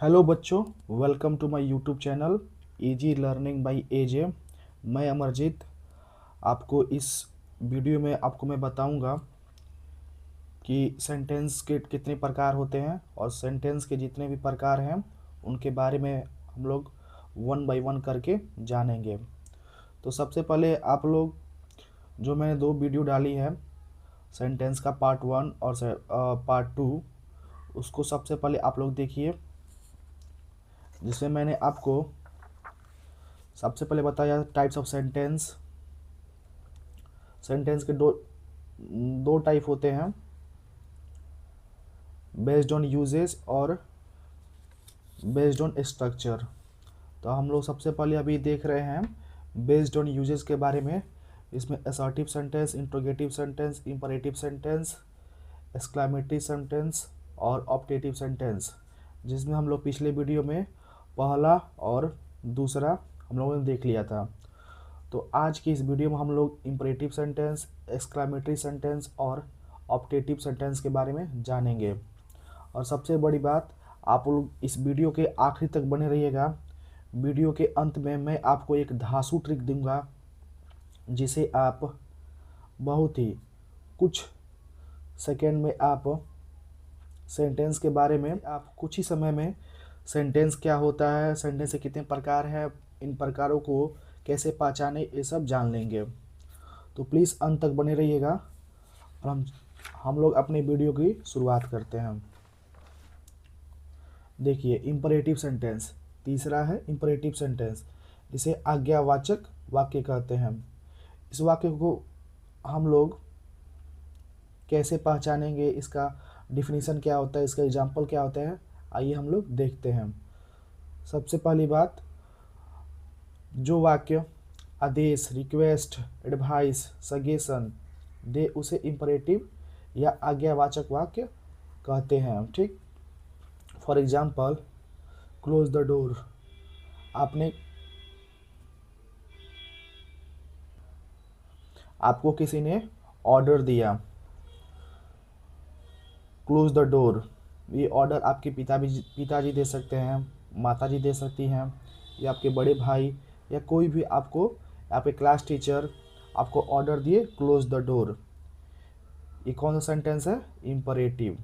Hello बच्चों, welcome to my YouTube channel easy learning by AJ. मैं अमरजीत। आपको इस वीडियो में मैं बताऊंगा कि सेंटेंस के कितने प्रकार होते हैं और सेंटेंस के जितने भी प्रकार हैं उनके बारे में हम लोग वन बाय वन करके जानेंगे। तो सबसे पहले आप लोग, जो मैंने दो वीडियो डाली है सेंटेंस का पार्ट 1 और पार्ट 2, उसको सबसे पहले आप लोग देखिए, जिसमें मैंने आपको सबसे पहले बताया टाइप्स ऑफ सेंटेंस। सेंटेंस के दो दो टाइप होते हैं, बेस्ड ऑन यूजेस और बेस्ड ऑन स्ट्रक्चर। तो हम लोग सबसे पहले अभी देख रहे हैं बेस्ड ऑन यूजेस के बारे में। इसमें assertive sentence, interrogative sentence, imperative sentence, exclamatory sentence और ऑप्टेटिव सेंटेंस, जिसमें हम लोग पिछले वीडियो में पहला और दूसरा हम लोगों ने देख लिया था। तो आज की इस वीडियो में हम लोग इंपरेटिव सेंटेंस, एक्सक्लेमेटरी सेंटेंस और ऑप्टेटिव सेंटेंस के बारे में जानेंगे। और सबसे बड़ी बात, आप लोग इस वीडियो के आखिरी तक बने रहिएगा। वीडियो के अंत में मैं आपको एक धांसू ट्रिक दूंगा, जिसे आप बहुत ही कुछ सेकेंड में आप सेंटेंस के बारे में, आप कुछ ही समय में सेंटेंस क्या होता है, सेंटेंस के कितने प्रकार हैं, इन प्रकारों को कैसे पहचाने, ये सब जान लेंगे। तो प्लीज़ अंत तक बने रहिएगा और हम लोग अपने वीडियो की शुरुआत करते हैं। देखिए, इंपरेटिव सेंटेंस तीसरा है। इंपरेटिव सेंटेंस जिसे आज्ञावाचक वाक्य कहते हैं। इस वाक्य को हम लोग कैसे पहचानेंगे, इसका डिफिनीशन क्या होता है, इसका एग्जाम्पल क्या होता है, आइए हम लोग देखते हैं। सबसे पहली बात, जो वाक्य आदेश, रिक्वेस्ट, एडवाइस, सजेशन दे उसे इंपरेटिव या आज्ञावाचक वाक्य कहते हैं। ठीक, for example, close the door. आपको किसी ने ऑर्डर दिया, क्लोज द डोर। ये ऑर्डर आपके पिताजी दे सकते हैं, माताजी दे सकती हैं, या आपके बड़े भाई, या कोई भी आपको, आपके क्लास टीचर आपको ऑर्डर दिए, क्लोज द डोर। ये कौन सा सेंटेंस है? इंपरेटिव।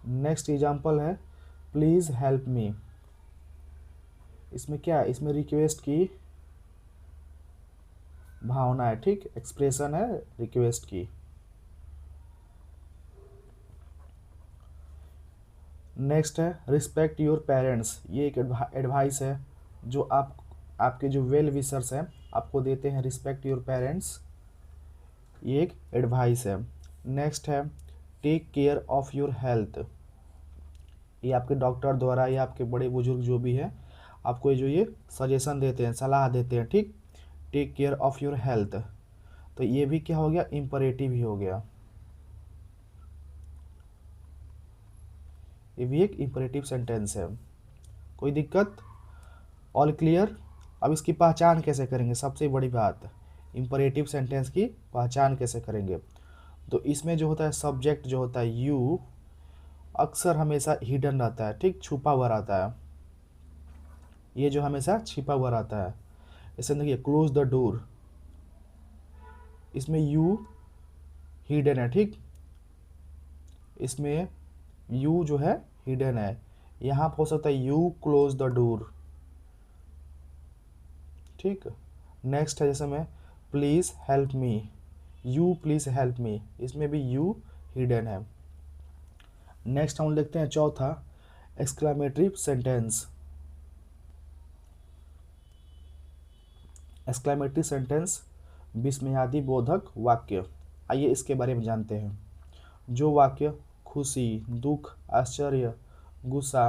नेक्स्ट एग्जाम्पल है, प्लीज़ हेल्प मी। इसमें क्या है? इसमें रिक्वेस्ट की भावना है। ठीक, एक्सप्रेशन है रिक्वेस्ट की। नेक्स्ट है, रिस्पेक्ट योर पेरेंट्स। ये एक एडवाइस है जो आपके जो वेल विशर्स हैं आपको देते हैं, रिस्पेक्ट योर पेरेंट्स। ये एक एडवाइस है। नेक्स्ट है, take care of your health. ये आपके डॉक्टर द्वारा या आपके बड़े बुजुर्ग जो भी है आपको ये सजेशन देते हैं, सलाह देते हैं। ठीक, take care of your health. तो ये भी क्या हो गया? इंपरेटिव ही हो गया। ये भी एक इंपरेटिव सेंटेंस है। कोई दिक्कत? All clear? अब इसकी पहचान कैसे करेंगे? सबसे बड़ी बात, इंपरेटिव सेंटेंस की पहचान कैसे करेंगे? तो इसमें जो होता है सब्जेक्ट, जो होता है यू, अक्सर हमेशा हिडन रहता है। ठीक, छुपा हुआ रहता है। ये जो हमेशा छिपा हुआ रहता है। जैसे देखिए, क्लोज द डोर, इसमें यू हिडन है। ठीक, इसमें यू जो है हिडन है। यहाँ हो सकता है यू क्लोज द डोर। ठीक, नेक्स्ट है जैसे मैं please help me, you please help me, इसमें भी यू हिडन है। नेक्स्ट हम देखते हैं चौथा, एक्सक्लेमेटरी सेंटेंस। एक्सक्लेमेटरी सेंटेंस विस्मयादि बोधक वाक्य। आइए इसके बारे में जानते हैं। जो वाक्य खुशी, दुख, आश्चर्य, गुस्सा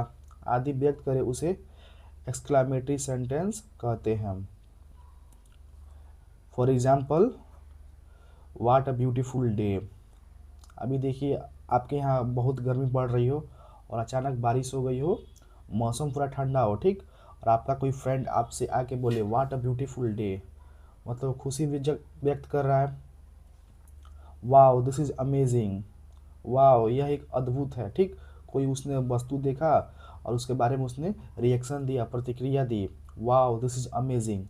आदि व्यक्त करे उसे एक्सक्लेमेटरी सेंटेंस कहते हैं। For example, what a beautiful day. अभी देखिए, आपके यहाँ बहुत गर्मी पड़ रही हो और अचानक बारिश हो गई हो, मौसम पूरा ठंडा हो। ठीक, और आपका कोई फ्रेंड आपसे आके बोले वाट अ ब्यूटीफुल डे, मतलब खुशी व्यक्त कर रहा है, वाओ दिस इज़ अमेजिंग, वाह यह एक अद्भुत है, ठीक। कोई उसने वस्तु देखा और उसके बारे में उसने रिएक्शन दिया, प्रतिक्रिया दी। वाह दिस इज अमेजिंग।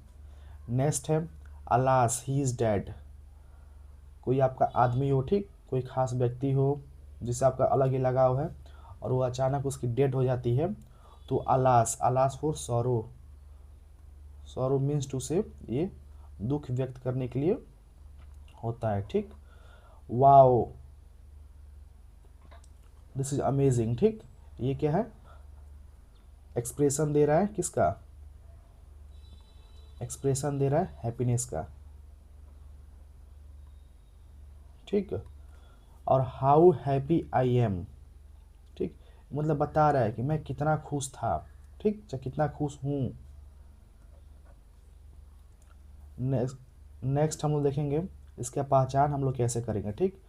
नेक्स्ट है अलास ही इज डेड। कोई आपका आदमी हो, ठीक, कोई खास व्यक्ति हो जिससे आपका अलग ही लगाव है और वो अचानक उसकी डेथ हो जाती है, तो alas, alas for sorrow, sorrow means to say ये दुख व्यक्त करने के लिए होता है, ठीक। वाओ दिस इज अमेजिंग, ठीक। ये क्या है, एक्सप्रेशन दे रहा है किसका, एक्सप्रेशन दे रहा है हैप्पीनेस का, ठीक। और हाउ हैप्पी आई एम, ठीक, मतलब बता रहा है कि मैं कितना खुश था, ठीक, कितना खुश हूँ। नेक्स्ट हम लोग देखेंगे इसका पहचान हम लोग कैसे करेंगे, ठीक।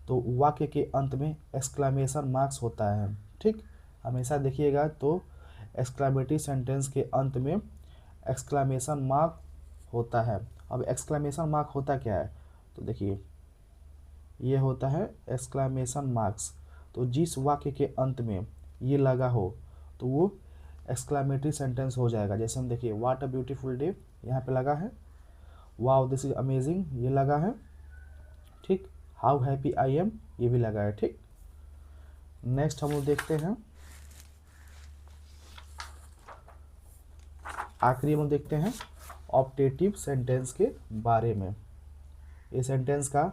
तो वाक्य के अंत में एक्सक्लामेशन मार्क्स होता है, ठीक। हमेशा देखिएगा तो एक्सक्लामेटरी सेंटेंस के अंत में एक्सक्लामेशन मार्क होता है। अब एक्सक्लामेशन मार्क होता क्या है, तो देखिए ये होता है एक्सक्लामेशन मार्क्स। तो जिस वाक्य के अंत में ये लगा हो तो वो एक्सक्लामेटरी सेंटेंस हो जाएगा। जैसे हम देखिए व्हाट अ ब्यूटीफुल डे यहाँ पे लगा है, वाओ दिस इज अमेजिंग ये लगा है, ठीक। हाउ हैप्पी आई एम ये भी लगा है, ठीक। नेक्स्ट हम लोग देखते हैं, आखिरी हम लोग देखते हैं ऑप्टेटिव सेंटेंस के बारे में। ये सेंटेंस का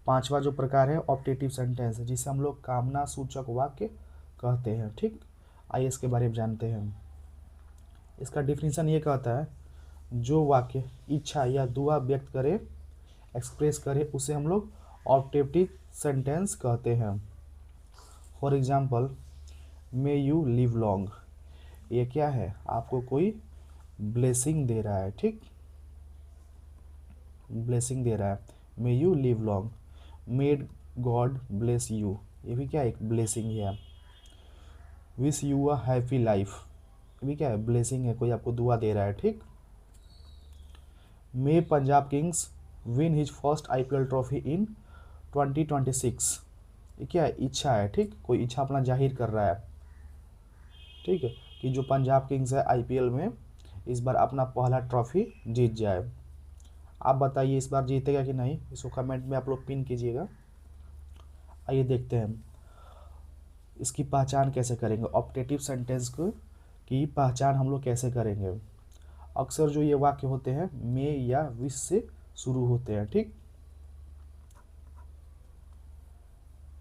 पांचवा जो प्रकार है ऑप्टेटिव सेंटेंस, जिसे हम लोग कामना सूचक वाक्य कहते हैं, ठीक। आइए इसके बारे में जानते हैं। इसका डिफिनीशन ये कहता है जो वाक्य इच्छा या दुआ व्यक्त करे, एक्सप्रेस करे, उसे हम लोग ऑप्टेटिव सेंटेंस कहते हैं। For example may you live long, ये क्या है, आपको कोई ब्लेसिंग दे रहा है, ठीक, ब्लेसिंग दे रहा है। May you live long, made God bless you, ये भी क्या है, एक ब्लेसिंग है। Wish you a happy life, ये भी क्या है, ब्लेसिंग है, कोई आपको दुआ दे रहा है, ठीक। May Punjab Kings win his first IPL trophy in 2026, ये क्या है, इच्छा है, ठीक, कोई इच्छा अपना जाहिर कर रहा है, ठीक है, कि जो पंजाब किंग्स है आईपीएल में इस बार अपना पहला ट्रॉफी जीत जाए। आप बताइए इस बार जीतेगा कि नहीं, इसको कमेंट में आप लोग पिन कीजिएगा। आइए देखते हैं इसकी पहचान कैसे करेंगे, ऑप्टेटिव सेंटेंस को की पहचान हम लोग कैसे करेंगे। अक्सर जो ये वाक्य होते हैं मे या विश से शुरू होते हैं, ठीक।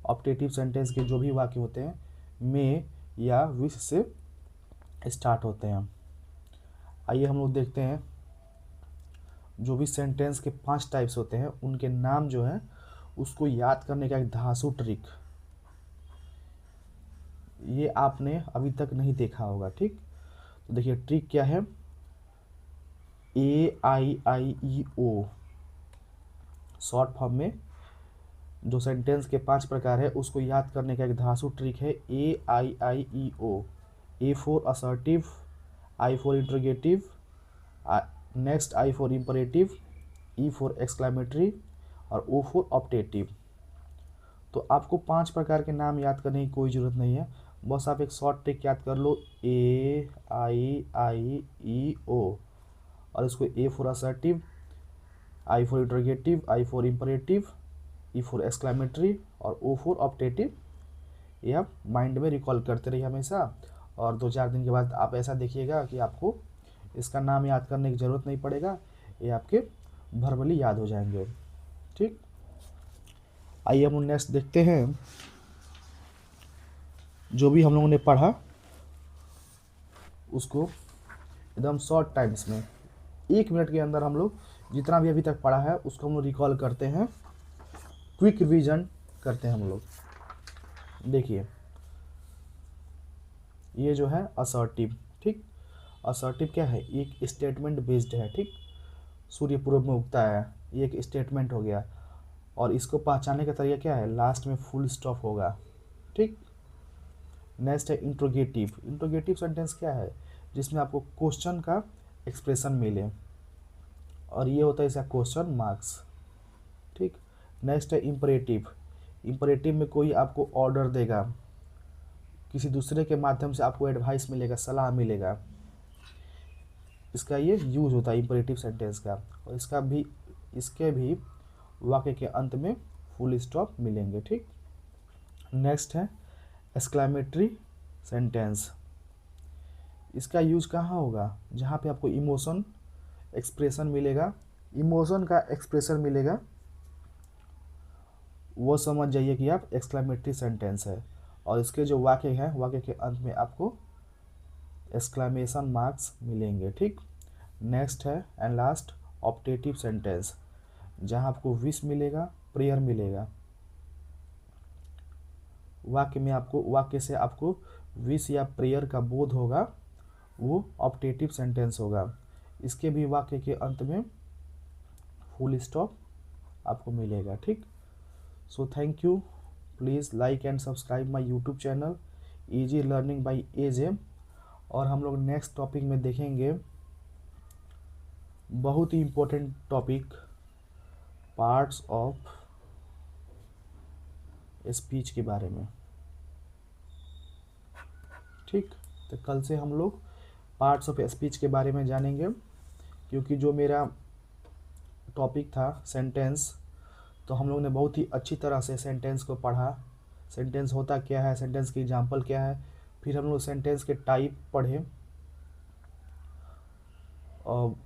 ऑप्टेटिव सेंटेंस के जो भी वाक्य होते हैं मे या विश से स्टार्ट होते हैं। आइए हम लोग देखते हैं जो भी सेंटेंस के 5 टाइप्स होते हैं उनके नाम जो है उसको याद करने का एक धांसू ट्रिक, ये आपने अभी तक नहीं देखा होगा, ठीक। तो देखिए ट्रिक क्या है, AIIEO शॉर्ट फॉर्म में जो सेंटेंस के 5 प्रकार है उसको याद करने का एक धांसू ट्रिक है AIIEO। A for assertive, I for interrogative, next I for imperative, E for exclamatory और O फॉर ऑप्टेटिव। तो आपको 5 प्रकार के नाम याद करने की कोई ज़रूरत नहीं है, बस आप एक शॉर्ट ट्रिक याद कर लो AIIEO और इसको A for assertive, I for interrogative, I for imperative, E for exclamatory और O फॉर ऑप्टेटिव, ये आप माइंड में रिकॉल करते रहिए हमेशा। और 2-4 दिन के बाद आप ऐसा देखिएगा कि आपको इसका नाम याद करने की ज़रूरत नहीं पड़ेगा, ये आपके भरभली याद हो जाएंगे, ठीक। आइए हम नेक्स्ट देखते हैं, जो भी हम लोगों ने पढ़ा उसको एकदम शॉर्ट टाइम्स में 1 मिनट के अंदर हम लोग जितना भी अभी तक पढ़ा है उसको हम लोग रिकॉल करते हैं, क्विक रिवीजन करते हैं हम लोग। देखिए ये जो है असर्टिव, ठीक, असर्टिव क्या है, एक स्टेटमेंट बेस्ड है, ठीक, सूर्य पूर्व में उगता है, ये एक स्टेटमेंट हो गया और इसको पहचानने का तरीका क्या है, लास्ट में फुल स्टॉप होगा, ठीक। नेक्स्ट है इंट्रोगेटिव, इंट्रोगेटिव सेंटेंस क्या है, जिसमें आपको क्वेश्चन का एक्सप्रेशन मिले और ये होता है इसका क्वेश्चन मार्क्स, ठीक। नेक्स्ट है इम्परेटिव, इम्परेटिव में कोई आपको ऑर्डर देगा, किसी दूसरे के माध्यम से आपको एडवाइस मिलेगा, सलाह मिलेगा, इसका ये यूज होता है इम्परेटिव सेंटेंस का। और इसके भी वाक्य के अंत में फुल स्टॉप मिलेंगे। ठीक, नेक्स्ट है एक्सक्लेमेटरी सेंटेंस। इसका यूज कहाँ होगा? जहाँ पे आपको इमोशन एक्सप्रेशन मिलेगा, इमोशन का एक्सप्रेशन मिलेगा, वो समझ जाइए कि आप एक्सक्लेमेटरी सेंटेंस है। और इसके जो वाक्य हैं, वाक्य के अंत में आपको एक्सक्लेमेशन मार्क्स मिलेंगे। ठीक, नेक्स्ट है एंड लास्ट ऑप्टेटिव सेंटेंस, जहाँ आपको विश मिलेगा, प्रेयर मिलेगा। वाक्य से आपको विश या प्रेयर का बोध होगा, वो ऑप्टेटिव सेंटेंस होगा। इसके भी वाक्य के अंत में फुल स्टॉप आपको मिलेगा। ठीक, so thank you, please like and subscribe my YouTube channel easy learning by AJ. और हम लोग नेक्स्ट टॉपिक में देखेंगे बहुत ही important topic, parts of speech के बारे में। ठीक, तो कल से हम लोग पार्ट्स ऑफ स्पीच के बारे में जानेंगे, क्योंकि जो मेरा टॉपिक था सेंटेंस, तो हम लोग ने बहुत ही अच्छी तरह से सेंटेंस को पढ़ा, सेंटेंस होता क्या है, सेंटेंस की एग्जांपल क्या है, फिर हम लोग सेंटेंस के टाइप पढ़े,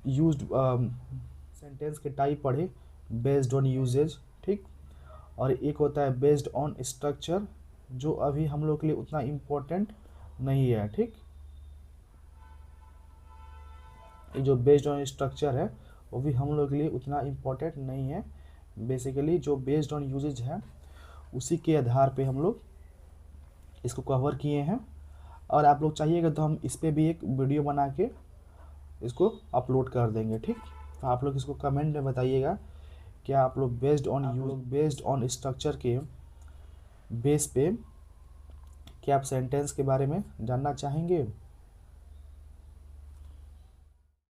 यूज्ड सेंटेंस के टाइप पढ़े बेस्ड ऑन यूजेज। ठीक, और एक होता है बेस्ड ऑन स्ट्रक्चर, जो अभी हम लोग के लिए उतना इम्पोर्टेंट नहीं है। ठीक, ये जो बेस्ड ऑन स्ट्रक्चर है वो भी हम लोग के लिए उतना इम्पोर्टेंट नहीं है। बेसिकली जो बेस्ड ऑन यूजेज है उसी के आधार पे हम लोग इसको कवर किए हैं। और आप लोग चाहिएगा तो हम इस पर भी एक वीडियो बना के इसको अपलोड कर देंगे। ठीक, तो आप लोग इसको कमेंट में बताइएगा, क्या आप लोग बेस्ड ऑन स्ट्रक्चर के बेस पे क्या आप सेंटेंस के बारे में जानना चाहेंगे।